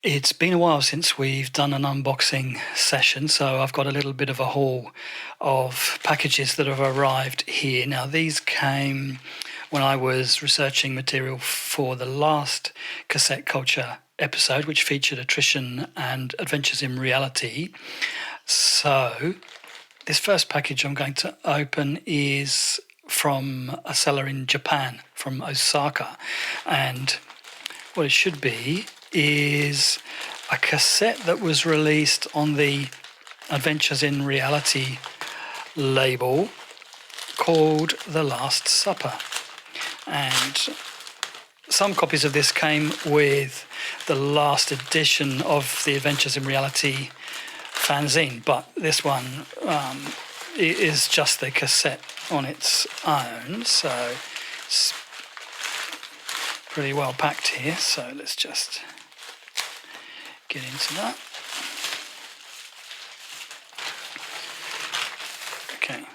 It's been a while since we've done an unboxing session, so I've got a little bit of a haul of packages that have arrived here. Now, these came when I was researching material for the last Cassette Culture episode, which featured Attrition and Adventures in Reality. So, this first package I'm going to open is from a seller in Japan, from Osaka, and what it should be is a cassette that was released on the Adventures in Reality label called The Last Supper. And some copies of this came with the last edition of the Adventures in Reality fanzine, but this one is just the cassette on its own, so it's pretty well packed here. So let's just get into that. Okay.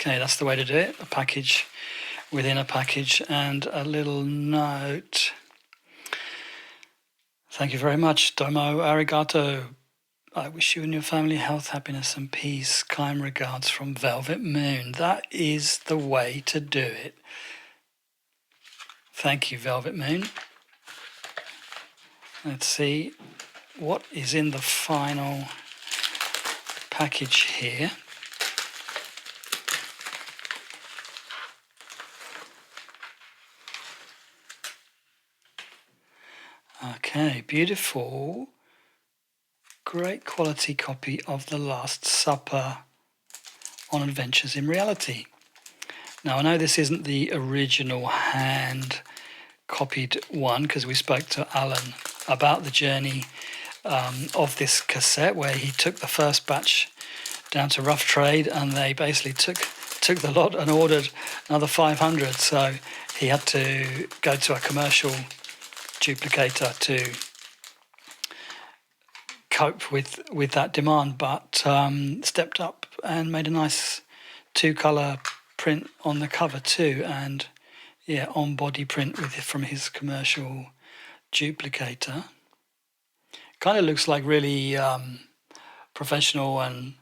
Okay, that's the way to do it. A package within a package and a little note. Thank you very much. Domo arigato. I wish you and your family health, happiness and peace. Kind regards from Velvet Moon. That is the way to do it. Thank you, Velvet Moon. Let's see what is in the final package here. Okay, beautiful. Great quality copy of The Last Supper on Adventures in Reality. Now, I know this isn't the original hand-copied one because we spoke to Alan about the journey of this cassette where he took the first batch down to Rough Trade and they basically took the lot and ordered another 500. So he had to go to a commercial duplicator to cope with that demand, but stepped up and made a nice two-colour print on the cover too, and on body print from his commercial duplicator. Kind of looks like really professional and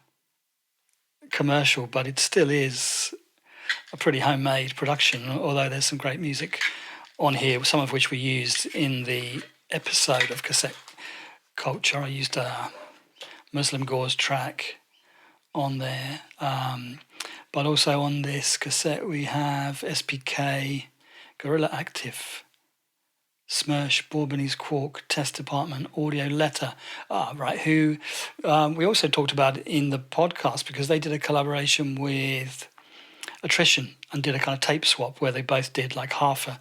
commercial, but it still is a pretty homemade production, although there's some great music on here, some of which we used in the episode of Cassette Culture. I used a Muslim Gauze track on there, but also on this cassette we have SPK, Gorilla Active, Smersh, Bourbonese Quark, Test Department, Audio Letter. Right, who we also talked about in the podcast because they did a collaboration with Attrition and did a kind of tape swap where they both did like half of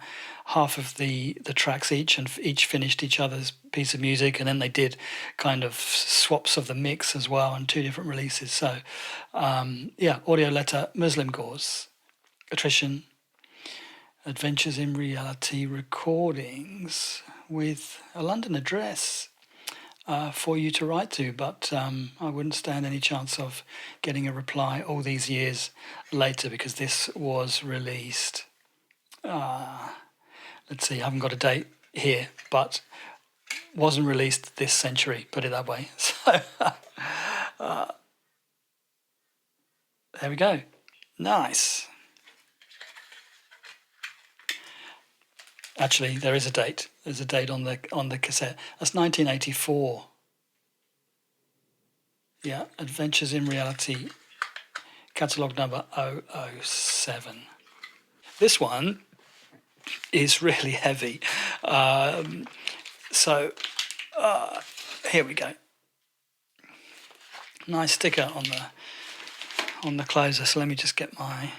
the tracks each, and each finished each other's piece of music, and then they did kind of swaps of the mix as well on two different releases. So Audio Letter, Muslim Gauze, Attrition, Adventures in Reality recordings with a London address for you to write to, but I wouldn't stand any chance of getting a reply all these years later because this was released, let's see, I haven't got a date here, but wasn't released this century, put it that way. So there we go. Nice. Actually, there is a date. There's a date on the cassette. That's 1984. Yeah, Adventures in Reality, catalogue number 007. This one is really heavy. So here we go. Nice sticker on the closer. So let me just get my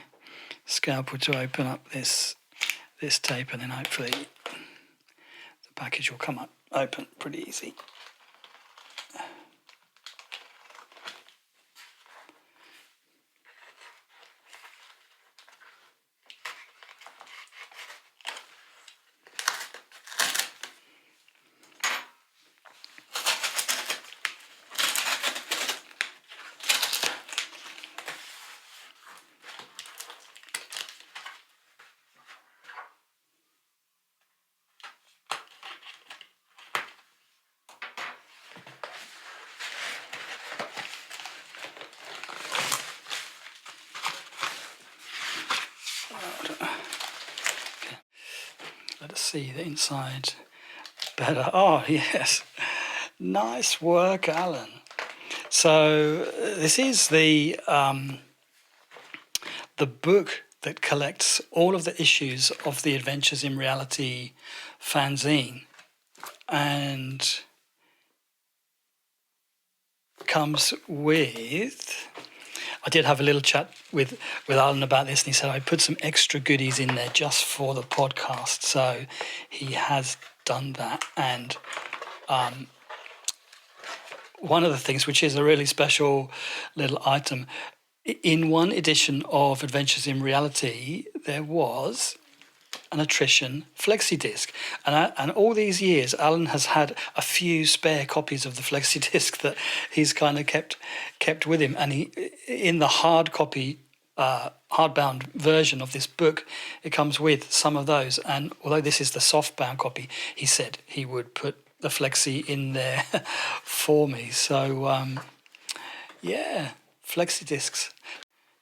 scalpel to open up this tape, and then hopefully the package will come up open pretty easy. Okay. Let us see the inside better. Oh, yes. Nice work, Alan. So this is the book that collects all of the issues of the Adventures in Reality fanzine, and comes with... I did have a little chat with Alan about this, and he said I put some extra goodies in there just for the podcast. So he has done that. And one of the things, which is a really special little item, in one edition of Adventures in Reality, there was an Attrition flexi-disc, and all these years Alan has had a few spare copies of the flexi-disc that he's kind of kept with him, and he, in the hard copy hardbound version of this book, it comes with some of those, and although this is the softbound copy, he said he would put the flexi in there for me. So yeah, flexi discs,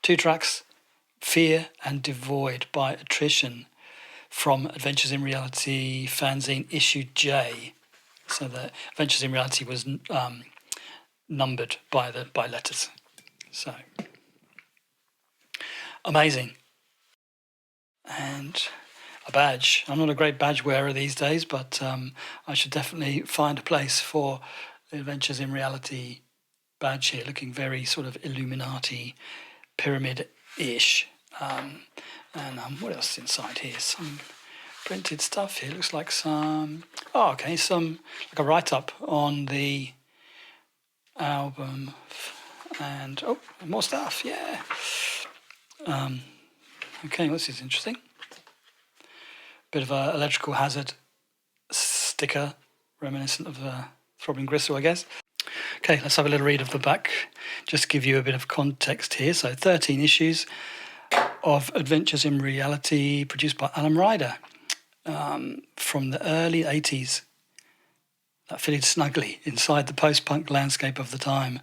2 tracks, Fear and Devoid by Attrition, from Adventures in Reality fanzine issue J. So the Adventures in Reality was numbered by letters. So amazing. And a badge. I'm not a great badge wearer these days, but I should definitely find a place for the Adventures in Reality badge here, looking very sort of Illuminati pyramid-ish. And what else is inside here? Some printed stuff here. Looks like some... Oh, okay, some... like a write-up on the album. And, oh, more stuff, yeah. Okay, this is interesting. Bit of a electrical hazard sticker, reminiscent of Throbbing Gristle, I guess. Okay, let's have a little read of the back. Just to give you a bit of context here. So 13 issues of Adventures in Reality, produced by Alan Ryder, from the early 80s. That fitted snugly inside the post-punk landscape of the time.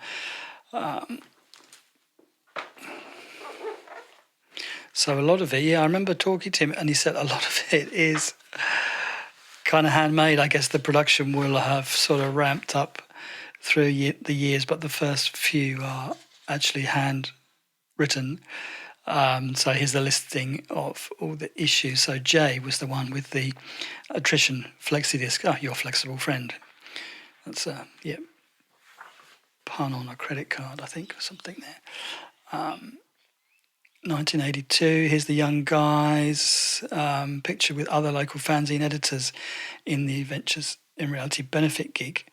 So a lot of it, yeah, I remember talking to him, and he said a lot of it is kind of handmade. I guess the production will have sort of ramped up through the years, but the first few are actually handwritten. So here's the listing of all the issues. So J was the one with the Attrition flexi-disc. Oh, your flexible friend. That's a pun on a credit card, I think, or something there. 1982, here's the young guys, picture with other local fanzine editors in the Adventures in Reality benefit gig.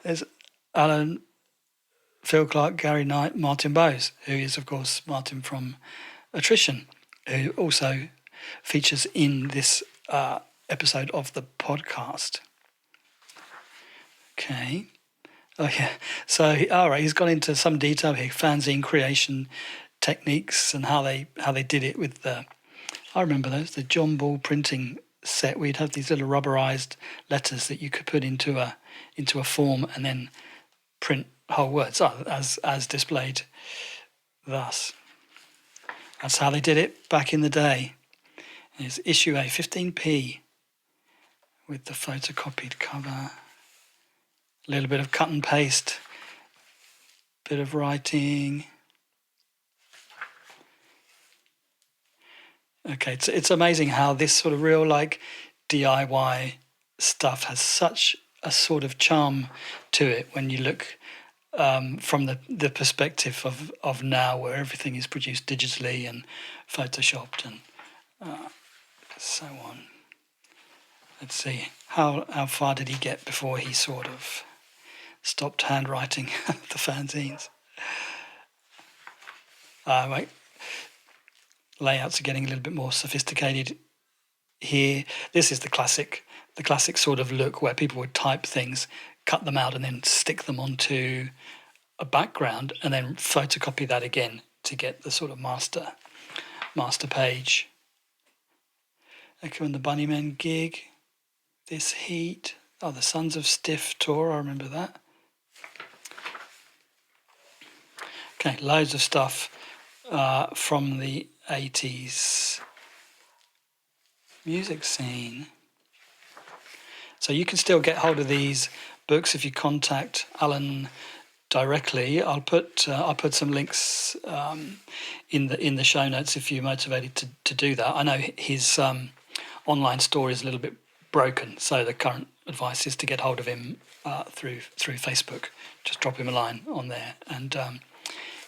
There's Alan, Phil Clark, Gary Knight, Martin Bowes, who is, of course, Martin from Attrition, who also features in this episode of the podcast. Okay. Oh, yeah. So, all right, he's gone into some detail here, fanzine creation techniques and how they did it with the... I remember those, the John Ball printing set. We'd have these little rubberized letters that you could put into a form and then print whole words as displayed thus. That's how they did it back in the day. It's issue A, 15p, with the photocopied cover. A little bit of cut and paste, bit of writing. Okay, it's amazing how this sort of real like DIY stuff has such a sort of charm to it when you look from the perspective of now, where everything is produced digitally and photoshopped and so on. Let's see, how far did he get before he sort of stopped handwriting the fanzines? Right. Layouts are getting a little bit more sophisticated here. This is the classic sort of look where people would type things, cut them out, and then stick them onto a background, and then photocopy that again to get the sort of master page. Okay, on the Bunnymen gig, this heat. Oh, the Sons of Stiff tour, I remember that. Okay, loads of stuff from the 80s music scene. So you can still get hold of these books if you contact Alan directly. I'll put some links in the show notes if you're motivated to do that. I know his online store is a little bit broken, so the current advice is to get hold of him through Facebook. Just drop him a line on there, and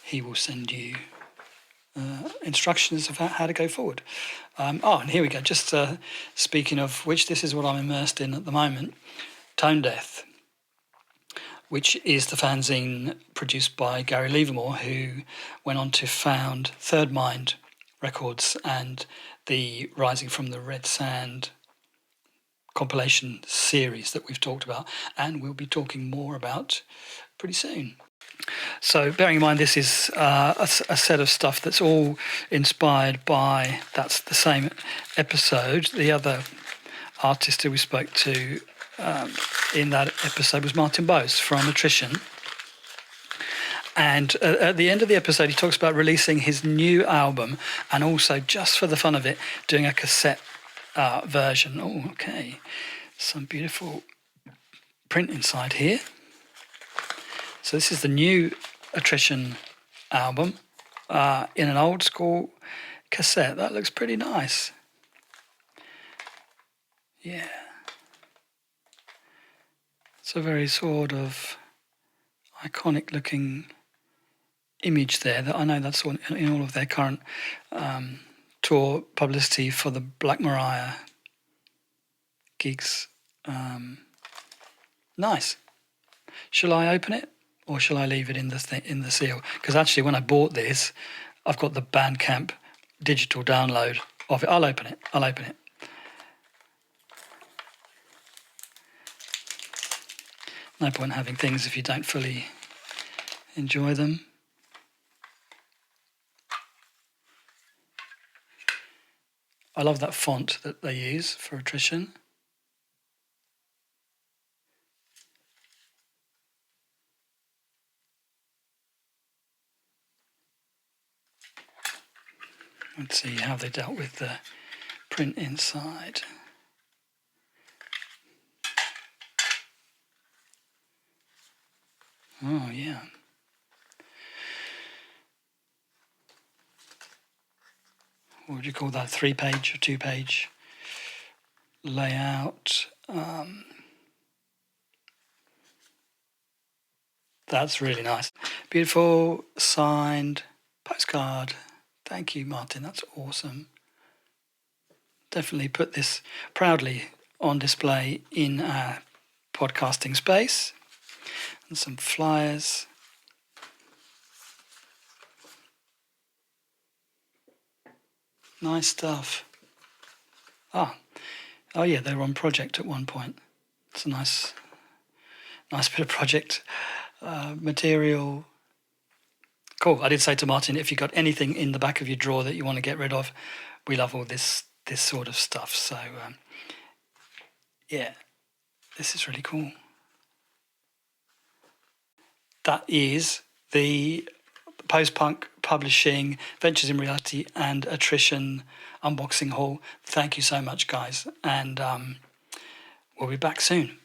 he will send you instructions about how to go forward. And here we go. Just speaking of which, this is what I'm immersed in at the moment: Tone Death, which is the fanzine produced by Gary Livermore, who went on to found Third Mind Records and the Rising from the Red Sand compilation series that we've talked about and we'll be talking more about pretty soon. So bearing in mind this is a set of stuff that's all inspired by, that's the same episode. The other artist who we spoke to in that episode was Martin Bose from Attrition. And at the end of the episode, he talks about releasing his new album and also, just for the fun of it, doing a cassette version. Oh, okay. Some beautiful print inside here. So this is the new Attrition album in an old school cassette. That looks pretty nice. Yeah. It's a very sort of iconic looking image there. That I know that's in all of their current tour publicity for the Black Mariah gigs. Nice. Shall I open it or shall I leave it in the seal? Because actually, when I bought this, I've got the Bandcamp digital download of it. I'll open it. No point having things if you don't fully enjoy them. I love that font that they use for Attrition. Let's see how they dealt with the print inside. Oh, yeah. What would you call that? 3-page or 2-page layout. That's really nice. Beautiful signed postcard. Thank you, Martin. That's awesome. Definitely put this proudly on display in our podcasting space. And some flyers. Nice stuff. Oh yeah, they were on Project at one point. It's a nice bit of Project material. Cool. I did say to Martin, if you've got anything in the back of your drawer that you want to get rid of, we love all this sort of stuff. So, yeah, this is really cool. That is the Post-Punk Publishing, Ventures in Reality and Attrition unboxing haul. Thank you so much, guys. And we'll be back soon.